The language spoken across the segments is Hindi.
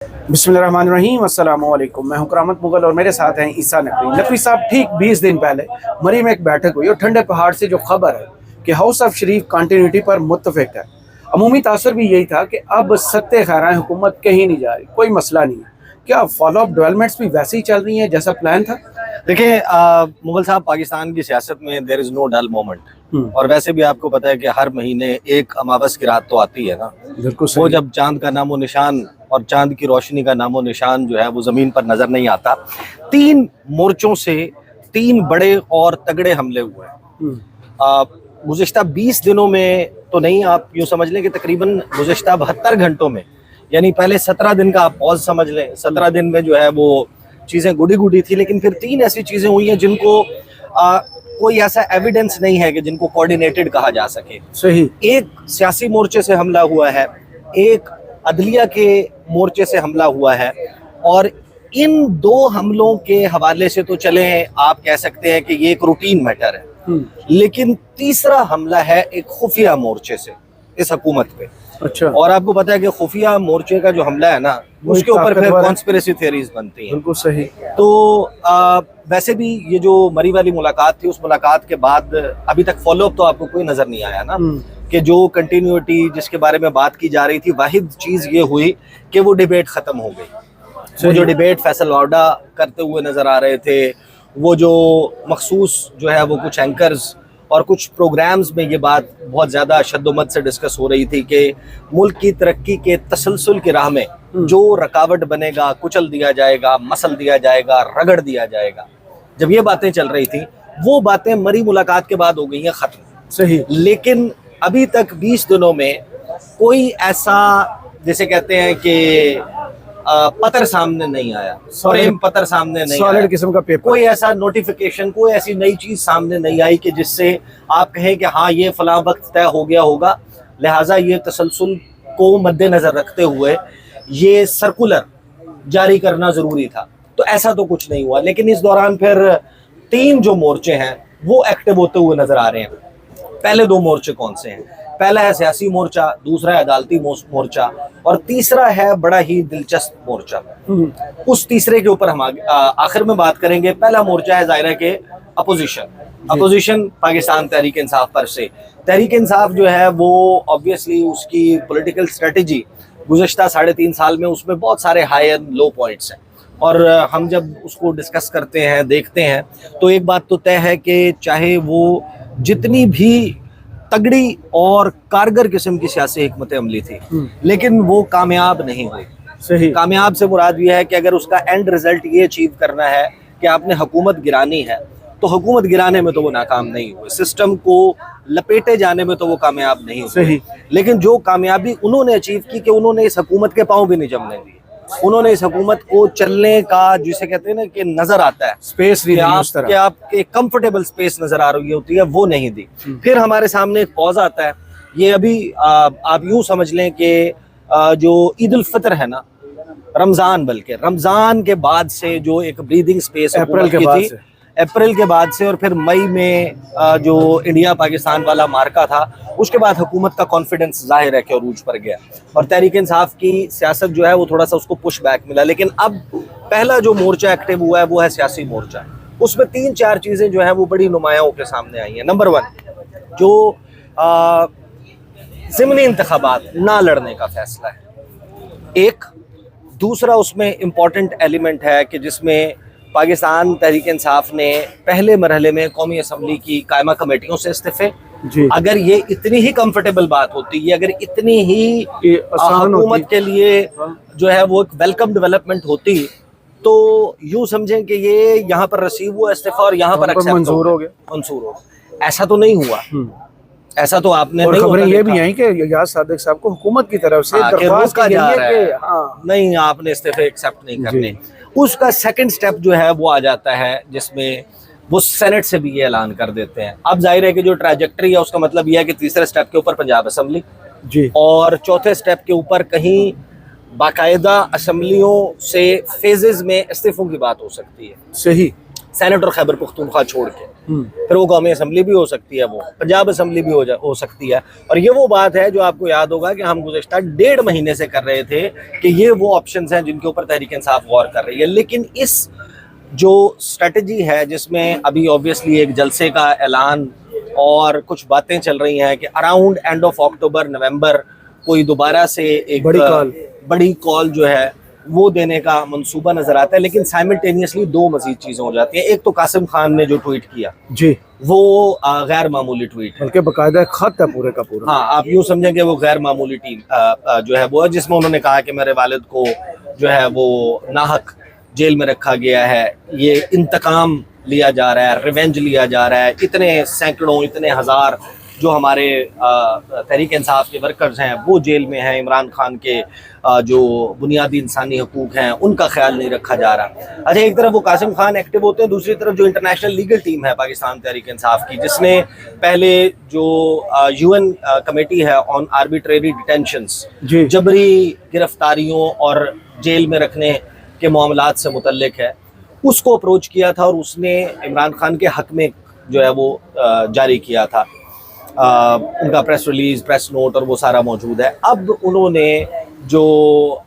बिस्मिल्लाहिर्रहमानिर्रहीम, अस्सलाम वालेकुम। मैं हूं करामत मुगल और मेरे साथ हैं ईसा नकवी। नकवी साहब, ठीक 20 दिन पहले मरी में एक बैठक हुई और ठंडे पहाड़ से जो खबर है कि हाउस ऑफ शरीफ कंटिन्यूटी पर मुत्तफिक है। अमूमी तासर भी यही था कि अब सत्ते खैराएं हुकूमत कहीं नहीं जा रही, कोई मसला नहीं है। क्या फॉलो अप डेवलपमेंट्स भी वैसे ही चल रही हैं जैसा प्लान था? देखिए मुगल साहब, पाकिस्तान की सियासत में there is no dull moment. और वैसे भी आपको पता है कि हर महीने एक अमावस की रात तो आती है ना। बिल्कुल वो सही। जब चांद का नामो निशान और चांद की रोशनी का नामो निशान जो है वो जमीन पर नजर नहीं आता। 3 मोर्चों से 3 बड़े और तगड़े हमले हुए हैं गुज़िश्ता 20 दिनों में। तो नहीं, आप यूँ समझ लें कि तकरीबन गुज़िश्ता 72 घंटों में, यानी पहले 17 दिन का आप पॉज समझ लें। 17 दिन में जो है वो चीज़ें गुडी गुडी थी, लेकिन फिर 3 ऐसी चीज़ें हुई हैं जिनको कोई ऐसा एविडेंस नहीं है कि जिनको कोऑर्डिनेटेड कहा जा सके। सही। एक सियासी मोर्चे से हमला हुआ है, एक अदलिया के मोर्चे से हमला हुआ है, और इन 2 हमलों के हवाले से तो चले आप कह सकते हैं कि ये एक रूटीन मैटर है। लेकिन तीसरा हमला है एक खुफिया मोर्चे से इस हुकूमत पे। अच्छा। और आपको पता है कि खुफिया मोर्चे का जो हमला है ना, उसके ऊपर फिर कॉन्स्पिरेसी थ्योरीज बनती हैं। बिल्कुल सही। तो वैसे भी ये जो मरी वाली मुलाकात थी, उस मुलाकात के बाद अभी तक फॉलो अप तो आपको कोई नजर नहीं आया ना, कि जो कंटिन्यूटी जिसके बारे में बात की जा रही थी, वाहिद चीज ये हुई कि वो डिबेट खत्म हो गई। वो जो डिबेट फैसल वाडा करते हुए नजर आ रहे थे, वो जो मखसूस जो है वो कुछ एंकर्स और कुछ प्रोग्राम्स में ये बात बहुत ज़्यादा शद्दोमत से डिस्कस हो रही थी कि मुल्क की तरक्की के तसलसल की राह में जो रकावट बनेगा, कुचल दिया जाएगा, मसल दिया जाएगा, रगड़ दिया जाएगा। जब ये बातें चल रही थी, वो बातें मरी मुलाकात के बाद हो गई हैं ख़त्म। सही। लेकिन अभी तक 20 दिनों में कोई ऐसा, जैसे कहते हैं कि पत्र सामने नहीं आया, प्रेम पत्र सामने नहीं आया, सॉलिड किस्म का पेपर, कोई ऐसा नोटिफिकेशन, कोई ऐसी नई चीज सामने नहीं आई कि जिससे आप कहें कि हाँ ये फलां वक्त तय हो गया होगा, लिहाजा ये तसलसल को मद्देनजर रखते हुए ये सर्कुलर जारी करना जरूरी था। तो ऐसा तो कुछ नहीं हुआ। लेकिन इस दौरान फिर 3 जो मोर्चे हैं वो एक्टिव होते हुए नजर आ रहे हैं। पहले 2 मोर्चे कौन से हैं? पहला है सियासी मोर्चा, दूसरा है अदालती मोर्चा, और तीसरा है बड़ा ही दिलचस्प मोर्चा। उस तीसरे के ऊपर हम आखिर में बात करेंगे। पहला मोर्चा है ज़ाहिर है कि अपोजिशन पाकिस्तान तहरीक इंसाफ पर से। तहरीक इंसाफ जो है वो ऑब्वियसली उसकी पॉलिटिकल स्ट्रेटजी गुज़श्ता 3.5 साल में, उसमें बहुत सारे हाई एंड लो पॉइंट्स हैं, और हम जब उसको डिस्कस करते हैं, देखते हैं, तो एक बात तो तय है कि चाहे वो जितनी भी तगड़ी और कारगर किस्म की सियासी हिकमत अमली थी, लेकिन वो कामयाब नहीं हुई। सही। कामयाब से मुराद ये है कि अगर उसका एंड रिजल्ट ये अचीव करना है कि आपने हुकूमत गिरानी है, तो हुकूमत गिराने में तो वो नाकाम नहीं हुए, सिस्टम को लपेटे जाने में तो वो कामयाब नहीं हुए। लेकिन जो कामयाबी उन्होंने अचीव की कि उन्होंने इस हुकूमत के पाँव भी नहीं जमने दिए। उन्होंने इस हुकूमत को चलने का, जिसे कहते हैं ना कि नजर आता है स्पेस, कि आप एक कंफर्टेबल स्पेस नजर आ रही होती है, वो नहीं दी। फिर हमारे सामने एक पॉज आता है। ये अभी आप यूं समझ लें कि जो ईद उल फितर है ना, रमजान, बल्कि रमजान के बाद से जो एक ब्रीदिंग स्पेस अप्रैल के बाद से, और फिर मई में जो इंडिया पाकिस्तान वाला मार्का था, उसके बाद हुकूमत का कॉन्फिडेंस जाहिर है कि अरूज पर गया, और तहरीक इंसाफ की सियासत जो है वो थोड़ा सा उसको पुश बैक मिला। लेकिन अब पहला जो मोर्चा एक्टिव हुआ है वो है सियासी मोर्चा। उसमें 3-4 चीज़ें जो है वो बड़ी नुमायां होकर सामने आई हैं। नंबर 1, जो ज़िमनी इंतखाबात ना लड़ने का फैसला है। एक दूसरा उसमें इम्पॉर्टेंट एलिमेंट है कि जिसमें पाकिस्तान तहरीक इंसाफ ने पहले मरहले में कौमी असम्बली की कायमा कमेटियों से इस्तीफे, अगर ये इतनी ही कंफर्टेबल बात होती, ये अगर इतनी ही हुकूमत के लिए जो है वो एक वेलकम डेवलपमेंट होती, तो यूं समझें कि ये यहाँ पर रिसीव हुआ इस्तीफा और यहाँ पर मंजूर हो गया। ऐसा तो नहीं हुआ। ऐसा तो आपने नहीं, खबरें ये भी आई कि याद सादिक साहब को हुकूमत की तरफ से दरख्वास्त रोका जा रहा है, नहीं आपने इस्तीफे एक्सेप्ट नहीं करने। उसका सेकंड स्टेप जो है वो आ जाता है, जिसमें वो सेनेट से भी ये ऐलान कर देते हैं। अब जाहिर है कि जो ट्रैजेक्टरी है उसका मतलब ये है कि तीसरे स्टेप के ऊपर पंजाब असम्बली जी, और चौथे स्टेप के ऊपर कहीं बाकायदा असम्बलियों से फेजेस में इस्तीफों की बात हो सकती है। सही। सेनेट और खैबर पख्तूनख्वा छोड़ के। फिर वो कौमी असम्बली भी हो सकती है, वो पंजाब असम्बली भी हो सकती है। और ये वो बात है जो आपको याद होगा कि हम गुज़श्ता 1.5 महीने से कर रहे थे कि ये वो ऑप्शंस हैं जिनके ऊपर तहरीक इंसाफ गौर कर रही है। लेकिन इस जो स्ट्रेटजी है जिसमें अभी ऑब्वियसली एक जलसे का ऐलान और कुछ बातें चल रही हैं कि अराउंड एंड ऑफ अक्टूबर नवंबर कोई दोबारा से एक बड़ी कॉल जो है वो देने का मंसूबा नजर आता है। लेकिन साइमल्टेनियसली दो मजीद चीजें हो जाती हैं। एक तो कासिम खान ने जो ट्वीट किया जी, वो गैर मामूली ट्वीट है, बल्कि बाकायदा खत है पूरे का पूरा। हाँ, आप यूँ समझें कि वो गैर मामूली टीम जो है वो है, जिसमें उन्होंने कहा कि मेरे वालिद को जो है वो नाहक जेल में रखा गया है, ये इंतकाम लिया जा रहा है, रिवेंज लिया जा रहा है। इतने सैकड़ों, इतने हजार जो हमारे तहरीक इंसाफ के वर्कर्स हैं वो जेल में हैं। इमरान खान के जो बुनियादी इंसानी हकूक़ हैं उनका ख्याल नहीं रखा जा रहा। अच्छा, एक तरफ वो कासिम खान एक्टिव होते हैं, दूसरी तरफ जो इंटरनेशनल लीगल टीम है पाकिस्तान तहरीक इंसाफ की, जिसने पहले जो UN कमेटी है ऑन आर्बिट्रेरी डिटेंशंस, जबरी गिरफ्तारियों और जेल में रखने के मामलात से मुतल्लिक है, उसको अप्रोच किया था और उसने इमरान खान के हक में जो है वो जारी किया था उनका प्रेस रिलीज, प्रेस नोट और वो सारा मौजूद है। अब उन्होंने जो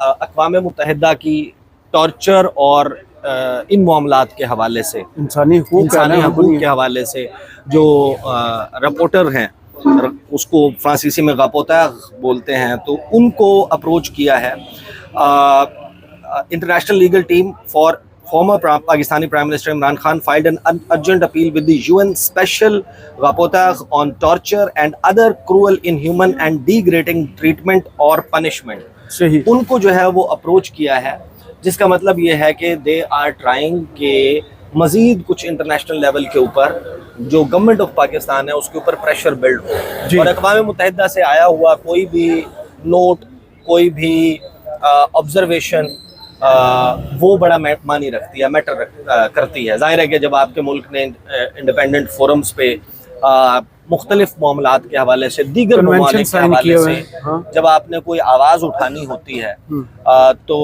अक़वाम मुत्तहिदा की टॉर्चर और इन मामलात के हवाले से, इंसानी हकूक़ के हवाले से जो रिपोर्टर हैं, उसको फ्रांसीसी में गापोता बोलते हैं, तो उनको अप्रोच किया है। International legal team for former Pakistani Prime Minister Imran Khan filed an urgent appeal with the UN Special Rapporteur on torture and other cruel, inhuman and degrading treatment or punishment. सही, उनको जो है वो अप्रोच किया है, जिसका मतलब ये है कि दे आर ट्राइंग के मजीद कुछ इंटरनेशनल लेवल के ऊपर जो गवर्नमेंट ऑफ पाकिस्तान है उसके ऊपर प्रेशर बिल्ड हो, और अक़वाम मुत्तहिदा से आया हुआ कोई भी नोट, कोई भी ऑब्जर्वेशन वो बड़ा मानी रखती है, मैटर करती है। जाहिर है कि जब आपके मुल्क ने इंडिपेंडेंट फोरम्स पे मुख्तलिफ मामलात के हवाले से, दीगर ममालिक के हवाले से जब आपने कोई आवाज़ उठानी होती है तो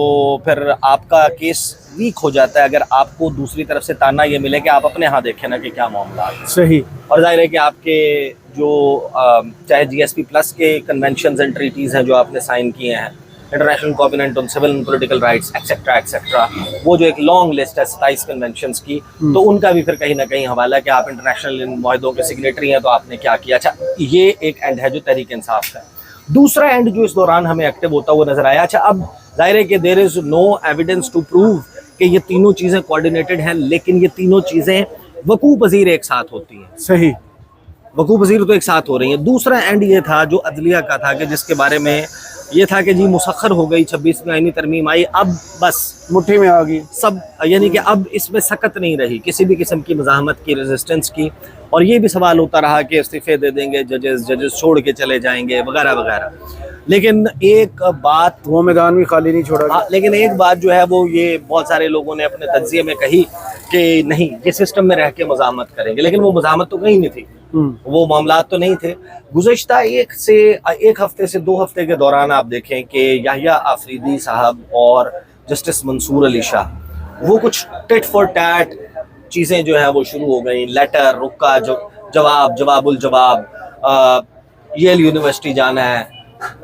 फिर आपका केस वीक हो जाता है अगर आपको दूसरी तरफ से ताना ये मिले कि आप अपने यहाँ देखें ना कि क्या मामला है। सही, और जाहिर है कि आपके जो चाहे GSP+ के कन्वेंशंस एंड ट्रीटीज़ हैं जो आपने साइन किए हैं, international covenant on civil and political rights etcetera etcetera, वो जो एक लॉन्ग लिस्ट है 27 कन्वेंशंस की, तो उनका भी फिर कहीं ना कहीं हवाला है कि आप इंटरनेशनल इन मुआहदों के सिग्नेटरी हैं तो आपने क्या किया। अच्छा, ये एक एंड है जो तहरीक इंसाफ का। दूसरा एंड जो इस दौरान हमें एक्टिव होता हुआ नजर आया, अच्छा अब जाहिर है कि there is no evidence to prove कि ये तीनों चीज़ें कोऑर्डिनेटेड हैं, लेकिन ये तीनों चीज़ें वकूफ़ पज़ीर एक साथ होती हैं। सही, वकूफ़ पज़ीर तो एक साथ हो रही हैं। दूसरा एंड ये था जो अदलिया का था कि जिसके बारे में ये था कि जी मुसख्खर हो गई, 26वीं आईनी तरमीम आई, अब बस मुट्ठी में आ गई सब, यानी कि अब इसमें सकत नहीं रही किसी भी किस्म की मज़ाहमत की, रेजिस्टेंस की। और ये भी सवाल होता रहा कि इस्तीफ़े दे देंगे जजेस छोड़ के चले जाएंगे वगैरह वगैरह। लेकिन एक बात, वो मैदान भी खाली नहीं छोड़ा। हाँ, लेकिन एक बात जो है वो ये बहुत सारे लोगों ने अपने तज्ज़िये में कही कि नहीं, ये सिस्टम में रह के मज़ाहमत करेंगे, लेकिन वो मज़ाहमत तो कहीं नहीं थी, वो मामलात तो नहीं थे। गुज़श्ता एक हफ्ते से 2 हफ्ते के दौरान आप देखें कि याहिया आफरीदी साहब और जस्टिस मंसूर अली शाह वो कुछ टिट फॉर टैट चीज़ें जो है वो शुरू हो गई। लेटर, रुका जवाबुल जवाब, येल यूनिवर्सिटी जाना है,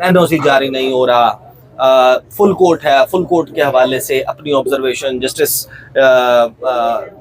NOC जारी नहीं हो रहा, फुल कोर्ट है, फुल कोर्ट के हवाले से अपनी observation justice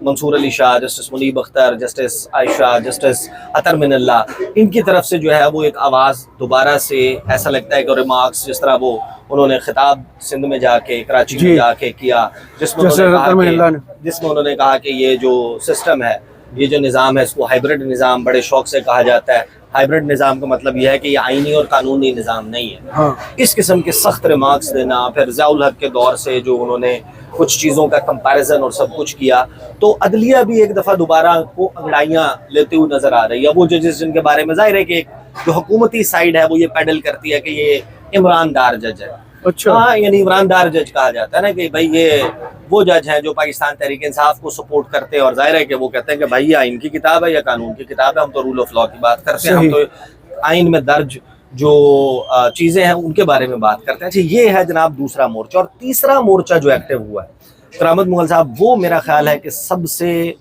Mansoor Ali Shah, justice Munib Akhtar, justice Ayesha, justice Athar Minallah, इनकी तरफ से जो है वो एक आवाज़ दोबारा से ऐसा लगता है कि रिमार्क्स जिस तरह वो उन्होंने खिताब सिंध में जाके, कराची में जाके किया, जिसमें उन्होंने कहा कि ये जो सिस्टम है, ये जो निज़ाम है, इसको हाइब्रिड निज़ाम बड़े शौक से कहा जाता है। हाइब्रिड निज़ाम का मतलब यह है कि ये आईनी और कानूनी निज़ाम नहीं है। हाँ। इस किस्म के सख्त रिमार्क्स देना, फिर ज़ियाउल हक के दौर से जो उन्होंने कुछ चीज़ों का कंपैरिजन और सब कुछ किया, तो अदलिया भी एक दफ़ा दोबारा को अंगड़ाइयाँ लेते हुए नज़र आ रही है। वो जजेस जिनके बारे में जाहिर है कि जो हुकूमती साइड है वो ये पैडल करती है कि ये इमरानदार जज है। अच्छा, हाँ, यानी इमरानदार जज कहा जाता है ना कि भाई ये वो जज हैं जो पाकिस्तान तहरीक इंसाफ को सपोर्ट करते हैं, और जाहिर है कि वो कहते हैं कि भाई ये आइन की किताब है या कानून की किताब है, हम तो रूल ऑफ लॉ की बात करते हैं, हम तो आइन में दर्ज जो चीज़ें हैं उनके बारे में बात करते हैं। अच्छा, ये है जनाब दूसरा मोर्चा। और तीसरा मोर्चा जो एक्टिव हुआ है करामत मुगल साहब, वो मेरा ख्याल है कि सबसे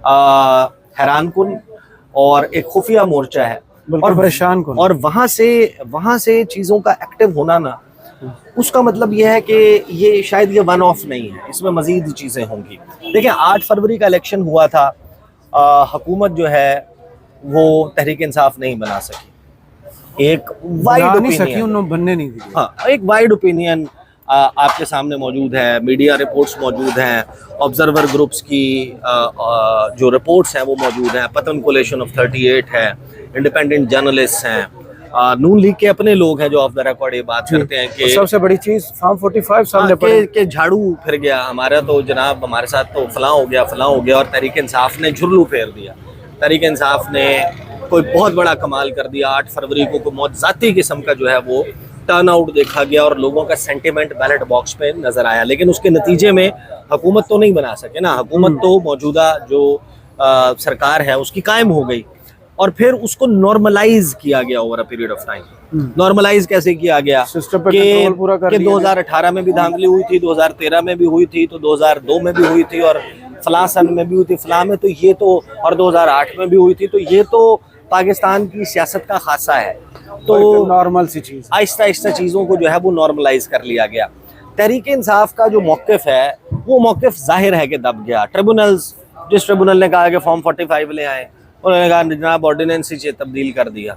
हैरान कुन और एक खुफिया मोर्चा है बिल्कुल परेशान कौन। और वहां से चीजों का एक्टिव होना ना, उसका मतलब यह है कि ये शायद ये वन ऑफ नहीं है, इसमें मजीद चीजें होंगी। देखिए 8 फरवरी का इलेक्शन हुआ था, हुकूमत जो है वो तहरीक इंसाफ नहीं बना सकी, एक वाइड ओपिनियन, उन्होंने बनने नहीं दी। हाँ, एक वाइड ओपिनियन आपके सामने मौजूद है, मीडिया रिपोर्ट्स मौजूद हैं, ऑब्जर्वर ग्रुप्स की जो रिपोर्ट्स हैं वो मौजूद हैं, पतन कोलेशन ऑफ 38 है, इंडिपेंडेंट जर्नलिस्ट हैं, नून लीग के अपने लोग हैं जो ऑफ द रिकॉर्ड ये बात करते हैं कि सबसे बड़ी चीज फॉर्म 45 सामने के झाड़ू फिर गया हमारा, तो जनाब हमारे साथ तो फलां हो गया और तहरीक इंसाफ ने झुर्लू फेर दिया। तहरीक इंसाफ ने कोई बहुत बड़ा कमाल कर दिया। 8 फरवरी को मौत ज़ाती किस्म का जो है वो टर्न आउट देखा गया और लोगों का सेंटिमेंट बैलेट बॉक्स पे नजर आया, लेकिन उसके नतीजे में हुकूमत तो नहीं बना सके ना। हुकूमत तो मौजूदा जो सरकार है उसकी कायम हो गई और फिर उसको नॉर्मलाइज किया गया over a period of time. Normalize कैसे किया गया कि 2018 में भी धांधली हुई थी, 2013 में भी हुई थी, तो 2002 में भी हुई थी और फलां सन में भी हुई थी, फलां में तो ये तो, और 2008 में भी हुई थी, तो ये तो पाकिस्तान की सियासत का खासा है। तो नॉर्मल सी चीज, आहिस्ता आहिस्ता चीज़ों को जो है वो नॉर्मलाइज कर लिया गया। तहरीक इंसाफ का जो मौक़िफ़ है वो मौक़िफ़ जाहिर है कि दब गया। ट्रिब्यूनल्स, जिस ट्रिब्यूनल ने कहा कि फॉर्म 45 ले आए, उन्होंने कहा जनाब ऑर्डिनेंस ही तब्दील कर दिया।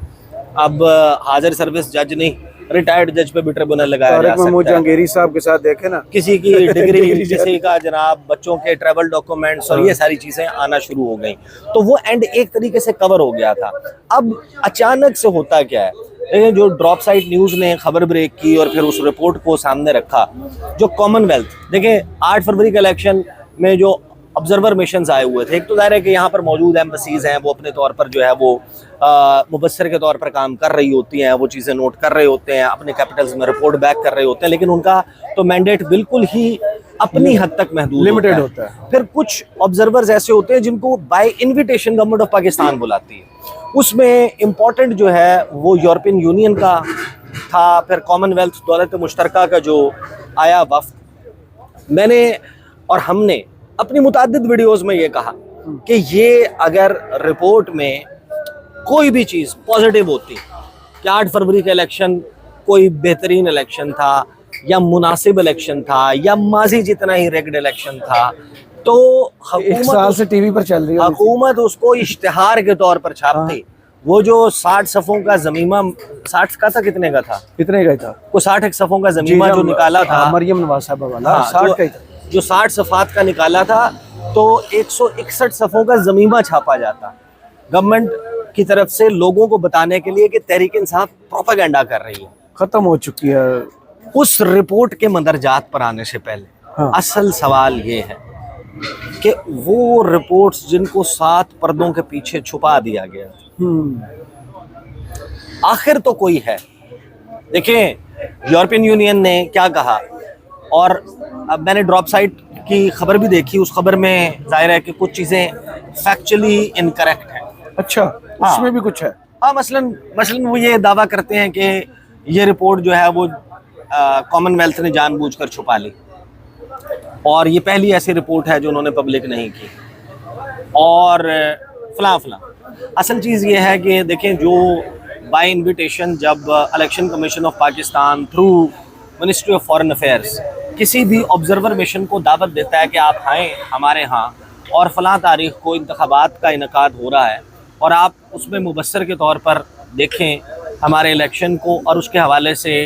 अब हाजिर सर्विस जज नहीं, रिटायर्ड जज पे भी ट्रिब्यूनल लगाया जा सकता है। जहांगीरी साहब के साथ देखे ना, किसी की डिग्री, किसी का जनाब बच्चों के ट्रैवल डॉक्यूमेंट्स और ये सारी चीज़ें आना शुरू हो गई, तो वो एंड एक तरीके से कवर हो गया था। अब अचानक से होता क्या है, लेकिन जो ड्रॉप साइट न्यूज़ ने खबर ब्रेक की और फिर उस रिपोर्ट को सामने रखा, जो कॉमनवेल्थ, देखें 8 फरवरी के इलेक्शन में जो ऑब्जर्वर मिशंस आए हुए थे, एक तो जाहिर है कि यहाँ पर मौजूद एम्बसीज हैं, वो अपने तौर पर जो है वो मुबस्सर के तौर पर काम कर रही होती हैं, वो चीज़ें नोट कर रहे होते हैं, अपने कैपिटल्स में रिपोर्ट बैक कर रहे होते हैं, लेकिन उनका तो मैंडेट बिल्कुल ही अपनी हद तक महदूद लिमिटेड होता है। फिर कुछ ऑब्जर्वर्स ऐसे होते हैं जिनको by invitation government of Pakistan बुलाती है, उसमें इम्पॉर्टेंट जो है वो यूरोपियन यूनियन का था, फिर कॉमनवेल्थ दौलत मुश्तरका का जो आया वफ्द। मैंने और हमने अपनी मुताद्दिद वीडियोस में ये कहा कि ये अगर रिपोर्ट में कोई भी चीज़ पॉजिटिव होती कि 8 फरवरी का इलेक्शन कोई बेहतरीन इलेक्शन था या मुनासिब इलेक्शन था या माजी जितना ही रेग्ड इलेक्शन था, तो एक साल से टीवी पर चल रही है, हुकूमत उसको इश्तिहार के तौर पर छापती। वो जो 60 सफ़ों का ज़मीमा, 60 का था, कितने का था, कितने का था, वो 60 सफ़ों का ज़मीमा जो निकाला था, मरियम नवाज साहब वाला 60 का ही था, जो 60 सफ़ात का निकाला था, तो 161 सफ़ों का ज़मीमा छापा जाता गवर्नमेंट की तरफ से लोगों को बताने के लिए कि तहरीक इंसाफ प्रोपेगेंडा कर रही है, खत्म हो चुकी है। उस रिपोर्ट के मंदरजात पर आने से पहले असल सवाल ये है कि वो रिपोर्ट्स जिनको 7 पर्दों के पीछे छुपा दिया गया, आखिर तो कोई है। देखें यूरोपियन यूनियन ने क्या कहा, और अब मैंने ड्रॉप साइट की खबर भी देखी, उस खबर में जाहिर है कि कुछ चीज़ें फैक्चुअली इनकरेक्ट हैं। अच्छा, उसमें भी कुछ है। हाँ, मसलन वो ये दावा करते हैं कि ये रिपोर्ट जो है वो कॉमनवेल्थ ने जानबूझकर छुपा ली और ये पहली ऐसी रिपोर्ट है जो उन्होंने पब्लिक नहीं की और फलां। असल चीज़ ये है कि देखें, जो बाय इनविटेशन जब election commission of Pakistan through ministry of foreign affairs किसी भी ऑब्जर्वर मिशन को दावत देता है कि आप आएँ हमारे यहाँ और फलां तारीख को इंतखाबात का इनकाद हो रहा है और आप उसमें मुबस्सर के तौर पर देखें हमारे इलेक्शन को और उसके हवाले से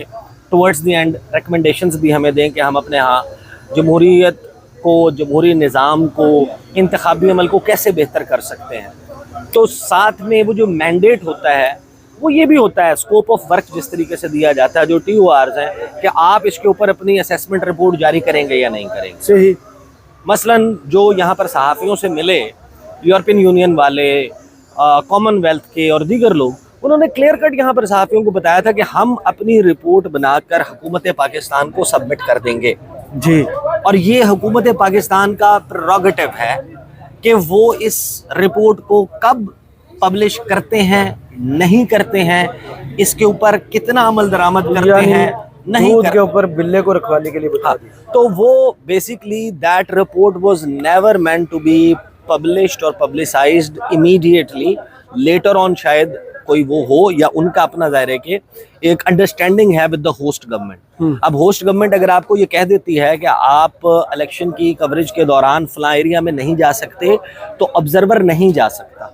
टुवर्ड्स द एंड रिकमेंडेशंस भी हमें दें कि हम अपने यहाँ जमहूरियत को, जमहूरी निज़ाम को, इंतखाबी अमल को कैसे बेहतर कर सकते हैं। तो साथ में वो जो मैंडेट होता है वो ये भी होता है, स्कोप ऑफ वर्क जिस तरीके से दिया जाता है, जो TORs हैं कि आप इसके ऊपर अपनी असेसमेंट रिपोर्ट जारी करेंगे या नहीं करेंगे। सही। मसलन जो यहाँ पर सहाफ़ियों से मिले, यूरोपियन यूनियन वाले, कॉमनवेल्थ के और दीगर लोग, उन्होंने क्लियर कट यहाँ पर सहाफ़ियों को बताया था कि हम अपनी रिपोर्ट बनाकर हुकूमत पाकिस्तान को सबमिट कर देंगे जी, और ये हुकूमत पाकिस्तान का प्रेरोगेटिव है कि वो इस रिपोर्ट को कब पब्लिश करते हैं, नहीं करते हैं, इसके ऊपर कितना अमल दरामद करते हैं, नहीं दूध के ऊपर बिल्ले को रखवाने के लिए बता दी। तो वो basically that report was never meant to be published और पब्लिसाइज्ड इमीडिएटली, लेटर ऑन शायद कोई वो हो या उनका अपना ज़ाहिर है कि एक अंडरस्टैंडिंग है विद द होस्ट गवर्नमेंट। अब होस्ट गवर्नमेंट अगर आपको ये कह देती है कि आप इलेक्शन की कवरेज के दौरान फला एरिया में नहीं जा सकते, तो ऑब्जर्वर नहीं जा सकता।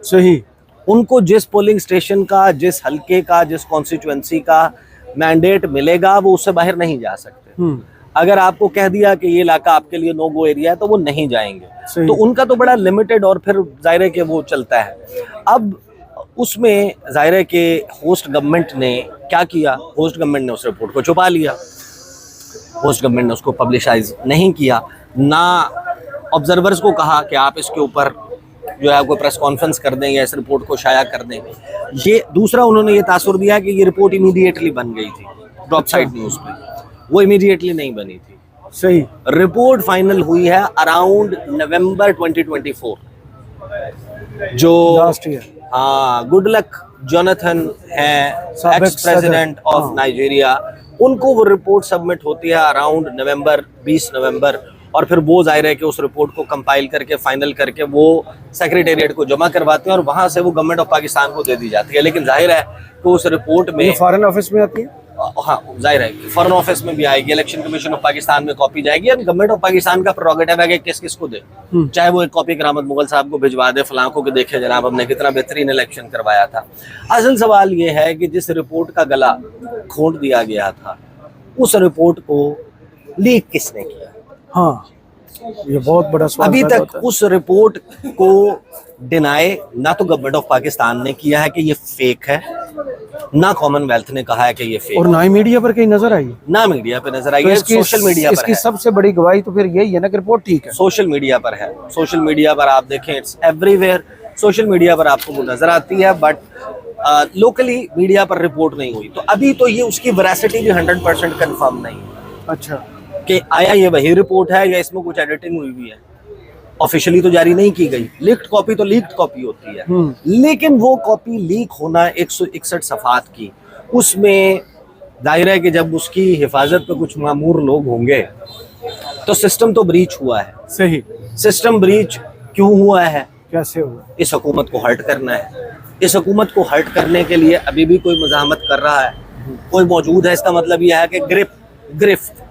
सही। उनको जिस पोलिंग स्टेशन का, जिस हलके का, जिस कॉन्स्टिट्यूएंसी का मैंडेट मिलेगा वो उससे बाहर नहीं जा सकते। अगर आपको कह दिया कि ये इलाका आपके लिए नो गो एरिया है तो वो नहीं जाएंगे। तो उनका तो बड़ा लिमिटेड और फिर जाहिर है कि वो चलता है। अब उसमें जाहिर है कि होस्ट गवर्नमेंट ने क्या किया, होस्ट गवर्नमेंट ने उस रिपोर्ट को छुपा लिया, होस्ट गवर्नमेंट ने उसको पब्लिसाइज नहीं किया, ना ऑब्जर्वर्स को कहा कि आप इसके ऊपर जो है कोई प्रेस कॉन्फ्रेंस कर दें या इस रिपोर्ट को शाया कर दें। ये दूसरा उन्होंने ये तासुर दिया कि ये रिपोर्ट इमीडिएटली बन गई थी टॉप साइड न्यूज़ पे, वो इमीडिएटली नहीं बनी थी। सही। रिपोर्ट फाइनल हुई है अराउंड नवंबर 2024। जो लास्ट ईयर। हाँ, गुड लक जोनाथन है एक्स प्रेसिडेंट ऑफ नाइजीरिया, उनको वो रिपोर्ट सबमिट होती है अराउंड नवंबर, 20 नवंबर, और फिर वो जाहिर है कि उस रिपोर्ट को कंपाइल करके फाइनल करके वो सेक्रेटेरिएट को जमा करवाते हैं और वहां से वो गवर्नमेंट ऑफ पाकिस्तान को दे दी जाती है। लेकिन जाहिर है कि उस रिपोर्ट में फॉरेन ऑफिस में आती है। हाँ, जाहिर है कि फॉरेन ऑफिस में भी आएगी, इलेक्शन कमीशन ऑफ पाकिस्तान में कॉपी जाएगी, और गवर्नमेंट ऑफ पाकिस्तान का प्रोरोगेटिव है कि किस किस को दे, चाहे वो एक कॉपी करामत मुगल साहब को भिजवा दे, फलां को कि देखे जनाब हमने कितना बेहतरीन इलेक्शन करवाया था। असल सवाल ये है कि जिस रिपोर्ट का गला घोंट दिया गया था, उस रिपोर्ट को लीक किसने किया? हाँ, ये बहुत बड़ा सवाल अभी पैदा तक होता है। उस रिपोर्ट को डिनाई ना तो गवर्नमेंट ऑफ पाकिस्तान ने किया है कि ये फेक है, ना कॉमनवेल्थ ने कहा है कि ये फेक, और ना ही मीडिया पर कहीं नजर आई, ना मीडिया पे नजर आई तो है। सोशल मीडिया पर इसकी है, सबसे बड़ी गवाही तो फिर यही है ना कि रिपोर्ट ठीक है। सोशल मीडिया पर है, सोशल मीडिया पर आप देखें इट्स एवरीवेयर, सोशल मीडिया पर आपको वो नजर आती है, बट लोकली मीडिया पर रिपोर्ट नहीं हुई। तो अभी तो ये उसकी वेरासिटी भी 100% कंफर्म नहीं है। अच्छा, कि आया ये वही रिपोर्ट है या इसमें कुछ एडिटिंग हुई हुई है। ऑफिशियली तो जारी नहीं की गई, लीक्ड कॉपी तो लीक्ड कॉपी होती है, लेकिन वो कॉपी लीक होना 161 सफ़ात की, उसमें जाहिर है कि जब उसकी हिफाजत पे कुछ मामूर लोग होंगे तो सिस्टम तो ब्रीच हुआ है। सही। सिस्टम ब्रीच क्यों हुआ है? कैसे हुआ? इस हुकूमत को हर्ट करना है। इस हुकूमत को हर्ट करने के लिए अभी भी कोई मज़ाहमत कर रहा है, कोई मौजूद है, इसका मतलब यह है कि गिरफ्त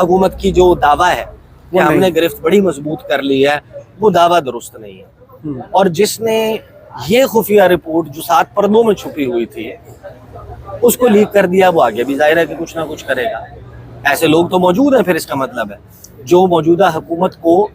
हुकूमत की जो दावा है कि हमने गिरफ्त बड़ी मजबूत कर ली है, वो दावा दुरुस्त नहीं है। और जिसने ये खुफिया रिपोर्ट जो 7 पर्दों में छुपी हुई थी उसको लीक कर दिया, वो आगे भी जाहिर है कि कुछ ना कुछ करेगा। ऐसे लोग तो मौजूद हैं, फिर इसका मतलब है जो मौजूदा हुकूमत को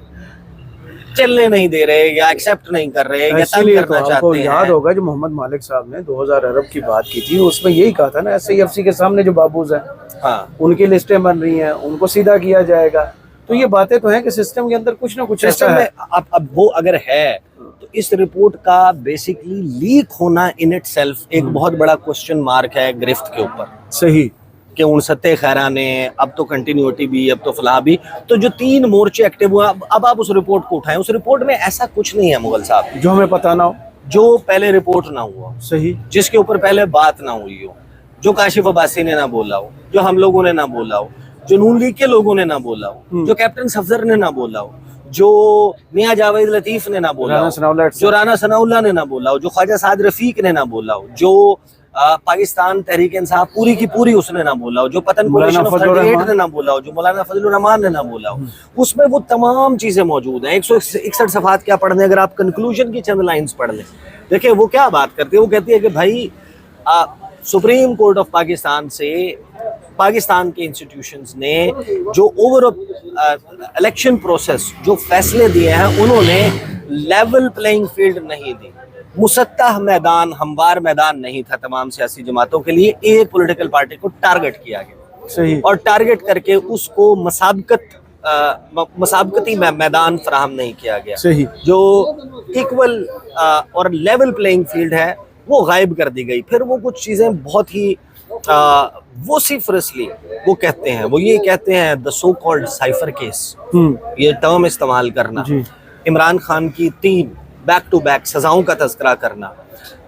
चलने नहीं दे रहे या एक्सेप्ट नहीं कर रहे या तंग करना चाहते हैं। याद होगा जो मोहम्मद मालिक साहब ने 2000 अरब की बात की थी, उसमें यही कहा था ना, SIFC के सामने जो बाबूज हैं, हाँ, उनकी लिस्टें बन रही हैं, उनको सीधा किया जाएगा। तो ये बातें तो हैं कि सिस्टम के अंदर कुछ ना कुछ ऐसा है। अब वो अगर है तो इस रिपोर्ट का बेसिकली लीक होना इन इटसेल्फ एक बहुत बड़ा क्वेश्चन मार्क है गिरफ्त के ऊपर। सही। कि उन सत्ते खैरा ने अब तो कंटिन्यूटी भी, अब तो फलाह भी, तो जो 3 मोर्चे एक्टिव हुआ, अब आप उस रिपोर्ट को उठाएं, उस रिपोर्ट में ऐसा कुछ नहीं है मुगल साहब जो हमें पता ना हो, जो पहले रिपोर्ट ना हुआ, सही, जिसके ऊपर पहले बात ना हुई हो, जो काशिफ अब्बासी ने ना बोला हो, जो हम लोगों ने ना बोला हो, जो नून लीग के लोगों ने ना बोला हो, जो कैप्टन सफदर ने ना बोला हो, जो मियां जावेद लतीफ ने ना बोला हो, जो राना सनाउल्लाह ने ना बोला हो, जो ख्वाजा साद रफीक ने ना बोला हो, जो पाकिस्तान तहरीक इंसाफ पूरी की पूरी उसने ना बोला हो, जो पतन कोलिशन ऑफ 38 ने ना बोला हो, जो मौलाना फजलुर रहमान ने ना बोला हो, उसमें वो तमाम चीजें मौजूद हैं। 161 सफ़ात क्या पढ़ने, अगर आप कंक्लूजन की चंद लाइंस पढ़ लें, देखिए वो क्या बात करती है। वो कहती है कि भाई सुप्रीम कोर्ट ऑफ पाकिस्तान से पाकिस्तान के इंस्टीट्यूशंस ने जो ओवरऑल इलेक्शन प्रोसेस जो फैसले दिए हैं, उन्होंने लेवल प्लेइंग फील्ड नहीं दी, मुसत्तह मैदान, हमवार मैदान नहीं था तमाम सियासी जमातों के लिए। एक पॉलिटिकल पार्टी को टारगेट किया गया, सही, और टारगेट करके उसको मसाबकती मैदान फराहम नहीं किया गया, सही, जो इक्वल और लेवल प्लेइंग फील्ड है वो गायब कर दी गई। फिर वो कुछ चीज़ें बहुत ही वोसिफरसली वो कहते हैं, वो ये कहते हैं the so called cipher case, ये टर्म इस्तेमाल करना, इमरान खान की 3 बैक टू बैक सजाओं का तज़किरा करना,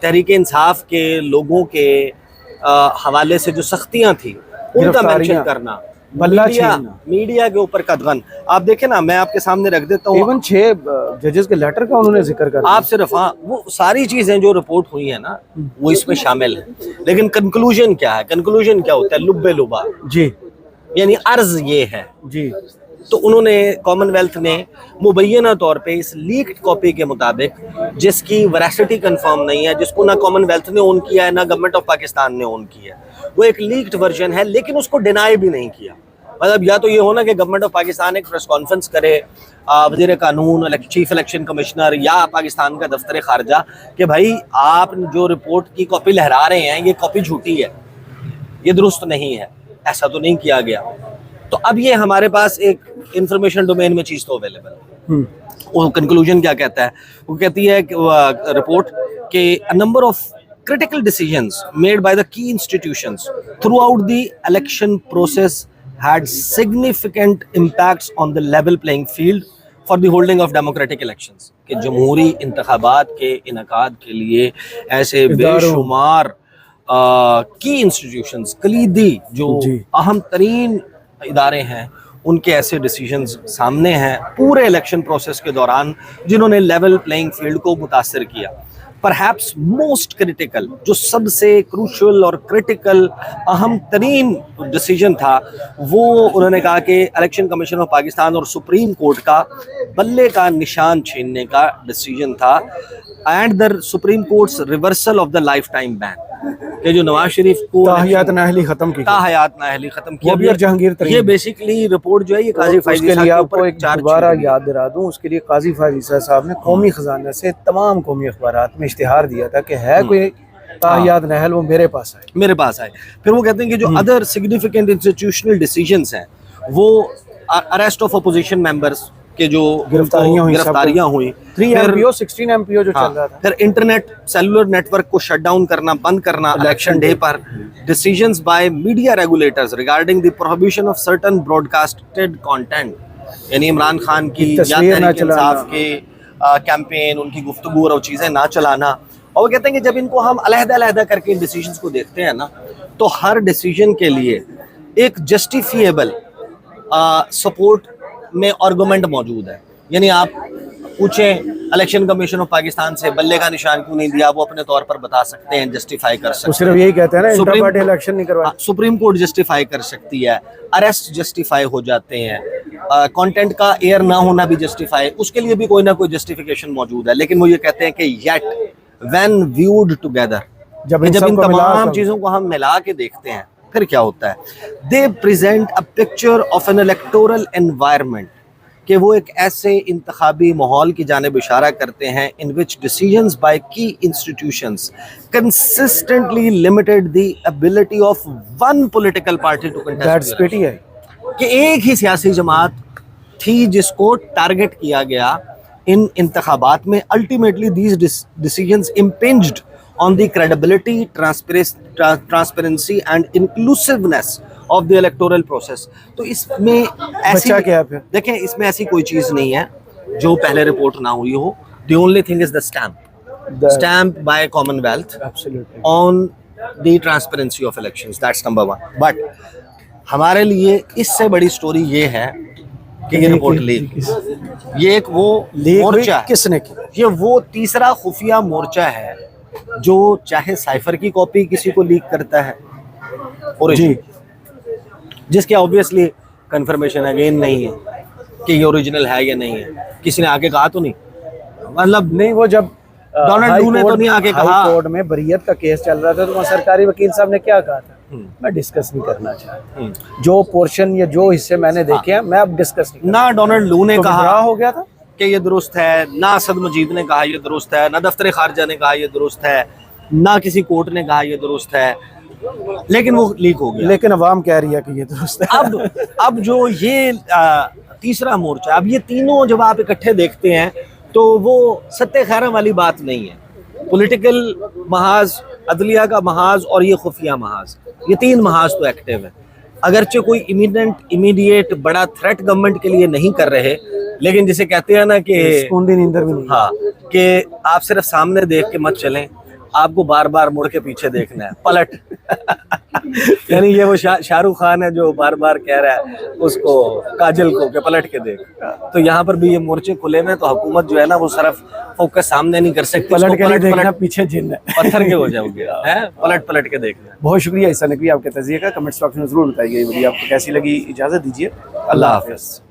तहरीक इंसाफ के लोगों के हवाले से जो सख्तियाँ थी उनका मेंशन करना, बल्ला मीडिया छीनना। मीडिया के ऊपर कदगन। आप देखें ना, मैं आपके सामने रख देता हूँ। इवन 6 जजेस के लेटर का उन्होंने जिक्र कर आप सिर्फ, हाँ, वो सारी चीजें जो रिपोर्ट हुई है ना, वो इसमें शामिल है। लेकिन कंक्लूजन क्या है? कंक्लूजन क्या होता है? लुब्बे लुबा, जी यानी अर्ज ये है। जी। तो उन्होंने, कॉमनवेल्थ ने मुबैना तौर पे इस लीक्ड कॉपी के मुताबिक, जिसकी वैरासिटी कंफर्म नहीं है, जिसको ना कॉमनवेल्थ ने ओन किया है ना गवर्नमेंट ऑफ पाकिस्तान ने ओन किया है, वो एक लीक्ड वर्जन है, लेकिन उसको डिनाई भी नहीं किया। मतलब या तो ये हो ना कि गवर्नमेंट ऑफ पाकिस्तान एक प्रेस कॉन्फ्रेंस करे, वज़ीर कानून, चीफ इलेक्शन कमिश्नर या पाकिस्तान का दफ्तर खारजा, कि भाई आप जो रिपोर्ट की कॉपी लहरा रहे हैं, ये कॉपी झूठी है, ये दुरुस्त नहीं है। ऐसा तो नहीं किया गया। तो अब ये हमारे पास एक इंफॉर्मेशन डोमेन में चीज़ तो अवेलेबल है। वो कंक्लूजन क्या कहता है? वो कहती है कि रिपोर्ट के a number of critical decisions made by the key institutions throughout the election process had significant impacts on the level playing field for the holding of democratic elections। कि जमहूरी इंतखाबात के इनकाद के लिए ऐसे बेशुमार की इंस्टीट्यूशंस, कलीदी जो अहम तरीन इदारे हैं, उनके ऐसे डिसीजंस सामने हैं पूरे इलेक्शन प्रोसेस के दौरान, जिन्होंने लेवल प्लेइंग फील्ड को मुतासर किया। परहैप्स मोस्ट क्रिटिकल, जो सबसे क्रूशल और क्रिटिकल अहम तरीन डिसीजन था, वो उन्होंने कहा कि इलेक्शन कमीशन ऑफ पाकिस्तान और सुप्रीम कोर्ट का बल्ले का निशान छीनने का डिसीजन था, and the supreme courts reversal of the life time ban, कि जो नवाज शरीफ को ताहयात नाअहली खत्म की, ताहयात नाअहली खत्म किया, वो भी और जहांगीर तरीन। ये बेसिकली रिपोर्ट जो है, ये काजी फायजी उसके लिए साहब आपको एक दोबारा याद दिला दूं, उसके लिए काजी फायजी साहब ने कौमी खजाने से तमाम कौमी अखबारात में इश्तिहार दिया था कि है कोई ताहयात नाअहल, वो मेरे पास आए। फिर वो कहते हैं कि जो अदर सिग्निफिकेंट इंस्टीट्यूशनल डिसीजंस हैं, वो अरेस्ट ऑफ अपोजिशन मेंबर्स के जो गिरफ्तारियां हुई, 3 MPO 16 MPO जो चल रहा था, फिर इंटरनेट सेलुलर नेटवर्क को शट डाउन करना, बंद करना इलेक्शन डे पर, decisions by media regulators regarding the prohibition of certain broadcasted content, यानी इमरान खान की या तहरीक इंसाफ के कैंपेन, उनकी गुफ्तगू और चीज़ें ना चलाना। और वो कहते हैं कि जब इनको हम अलहदा करके इन डिसीजंस को देखते हैं ना, तो हर डिसीजन के लिए एक जस्टिफिएबल सपोर्ट में आर्गुमेंट मौजूद है। यानी आप पूछें इलेक्शन कमीशन ऑफ पाकिस्तान से बल्ले का निशान क्यों नहीं दिया, वो अपने तौर पर बता सकते हैं, जस्टिफाई कर सकते हैं। सिर्फ यही कहते हैं ना, इंटर पार्टी इलेक्शन नहीं करवाया। सुप्रीम कोर्ट जस्टिफाई कर सकती है, अरेस्ट जस्टिफाई हो जाते हैं, कंटेंट का एयर ना होना भी जस्टिफाई, उसके लिए भी कोई ना कोई जस्टिफिकेशन मौजूद है। लेकिन वो ये कहते हैं कि येट व्हेन व्यूड टुगेदर, जब इन तमाम चीज़ों को हम मिला के देखते हैं, फिर क्या होता है? दे present a picture of N electoral environment, कि वो एक ऐसे इंतखाबी माहौल की जानिब इशारा करते हैं in which decisions by key institutions consistently limited the ability of one political party to contest, कि एक ही सियासी जमात थी जिसको टारगेट किया गया इन इंतखाबात में। Ultimately these decisions impinged on the credibility, transparency and inclusiveness of the electoral process। तो इसमें ऐसी क्या है? देखें, इसमें ऐसी कोई चीज़ नहीं है जो पहले रिपोर्ट ना हुई हो। The only thing is the stamp by Commonwealth on the transparency of elections, that's number one। But हमारे लिए इससे बड़ी स्टोरी ये है कि ये रिपोर्ट लीक, ये एक वो मोर्चा, किसने की? ये वो तीसरा खुफिया मोर्चा है जो चाहे साइफर की कॉपी किसी को लीक करता है ओरिजिनल, जिसके ऑब्वियसली कंफर्मेशन अगेन नहीं है कि ये ओरिजिनल है या नहीं है। किसी ने आके कहा तो नहीं, मतलब नहीं, वो जब डोनाल्ड लू ने तो नहीं आके कहा। कोर्ट में बरियत का केस चल रहा था, तो वहाँ सरकारी वकील साहब ने क्या कहा था? मैं डिस्कस नहीं करना चाहता, जो पोर्शन या जो हिस्से मैंने देखे हैं मैं अब डिस्कस नहीं। ना डोनाल्ड लू ने कहा हो गया था कि ये दुरुस्त है, ना असद मजीद ने कहा ये दुरुस्त है, ना दफ्तर खारजा ने कहा ये दुरुस्त है, ना किसी कोर्ट ने कहा ये दुरुस्त है, लेकिन वो लीक हो गया। लेकिन अवाम कह रही है कि ये दुरुस्त है। अब जो ये तीसरा मोर्चा, अब ये तीनों जब आप इकट्ठे देखते हैं तो वो सत्ते खैरा वाली बात नहीं है। पॉलिटिकल महाज, अदलिया का महाज और ये खुफिया महाज, ये तीन महाज तो एक्टिव है। अगरचे कोई इमीडिएट बड़ा थ्रेट गवर्नमेंट के लिए नहीं कर रहे, लेकिन जिसे कहते हैं ना कि नींदर भी नहीं, हाँ, कि आप सिर्फ सामने देख के मत चलें, आपको बार बार मुड़ के पीछे देखना है, पलट यानी ये वो शाहरुख खान है जो बार बार कह रहा है उसको काजल को कि पलट के देख, तो यहाँ पर भी ये मोर्चे खुले में, तो हुकूमत जो है ना वो सिर्फ फोकस सामने नहीं कर सकती, पलट के नहीं देखना, पीछे जिन है, पत्थर के हो जाओगे, हैं पलट पलट के देखना। बहुत शुक्रिया ईसा नकवी आपके तज़िये का, कमेंट्स बॉक्स में जरूर बताइए ये वीडियो आपको कैसी लगी। इजाज़त दीजिए, अल्लाह हाफ़िज़।